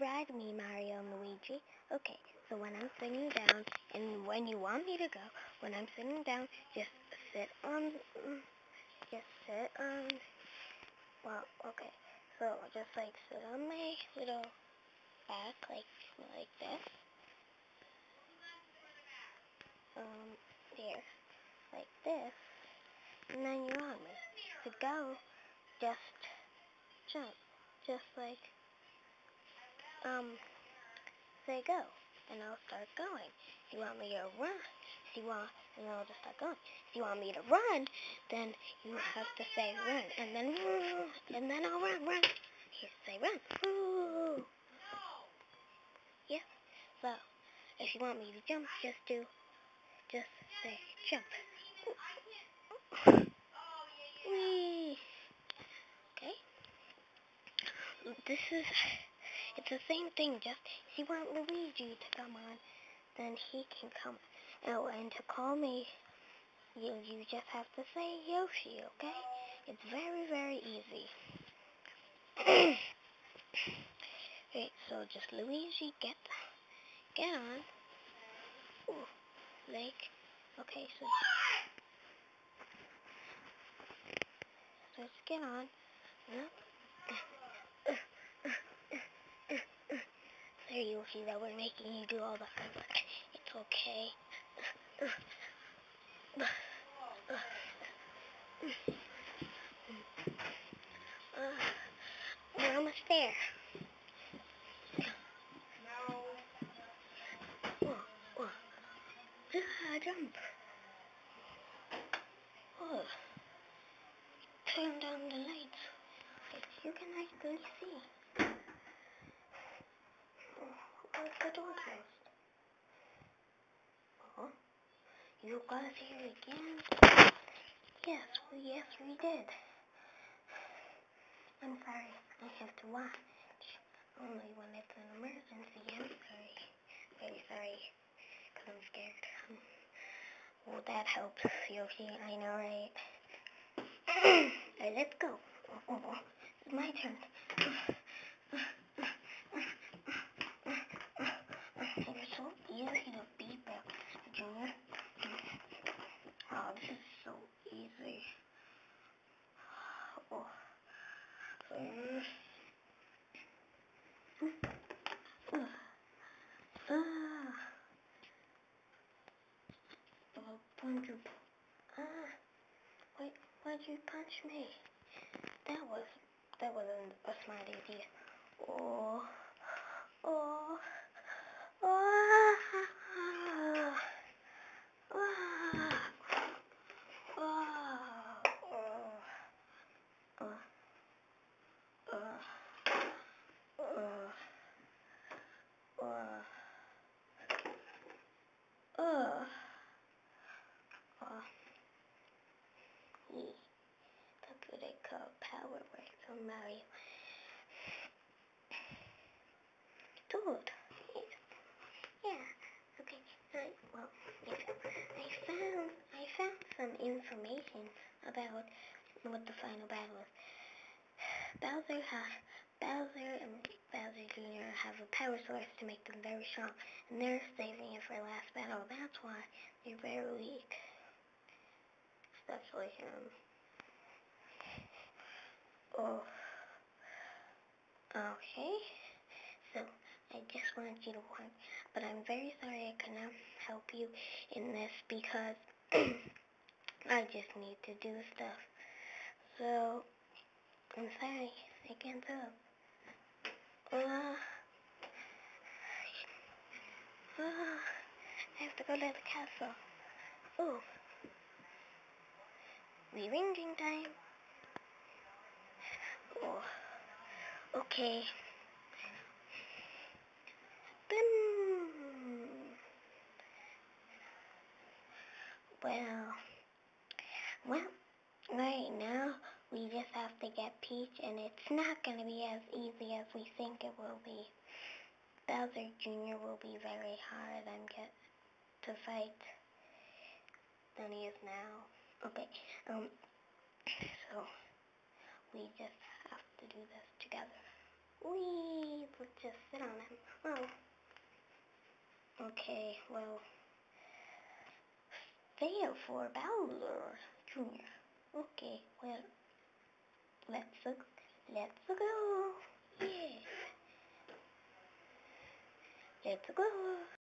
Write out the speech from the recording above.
ride me, Mario and Luigi. Okay, so when I'm sitting down, and when you want me to go, when I'm sitting down, just sit on, well, okay, so just like sit on my little back, like this, there, like this, and then you want me to go, just jump, just like, say go, and I'll start going. If you want me to run, and I'll just start going. If you want me to run, then you have to say run, and then I'll run. Here, say run. Woo. Yeah. So, if you want me to jump, just say jump. Whee. Okay. It's the same thing. Just if you want Luigi to come on, then he can come. Oh, and to call me, you just have to say Yoshi, okay? It's very, very easy. Okay, so just Luigi, get on. Ooh, okay, so just get on. There, Yoshi, that we're making you do all the hard work. It's okay. We're almost there. Jump. Oh, turn down the lights. You can actually see. Where's the door closed? Oh, you got here again? Yes, we did. I'm sorry, I have to watch. Only when it's an emergency. I'm sorry. Very sorry. Because I'm scared. Well, that helps, Yoshi. I know, right? Alright, let's go. It's my turn. You're so easy to beat them, Junior. Oh, this is so easy. Oh. Why'd you punch me? That wasn't a smart idea. Oh. That's what I call power work on Mario. Dude. Yeah. Okay. I found some information about what the final battle is. Bowser and Bowser Jr. have a power source to make them very strong, and they're saving it for last battle. That's why they're very weak. Especially him. Oh. Okay. So, I just wanted you to warn, but I'm very sorry I cannot help you in this because I just need to do stuff. So, I'm sorry, I can't help. I have to go to the castle. Oh. Ringing time. Oh. Okay. Well, right now, we just have to get Peach, and it's not going to be as easy as we think it will be. Bowser Jr. will be very hard to fight than he is now. Okay, so we just have to do this together. Whee! Let's just sit on him. Oh. Okay, well, fail for Bowser Jr. Okay, well, let's go. Yeah. Let's go.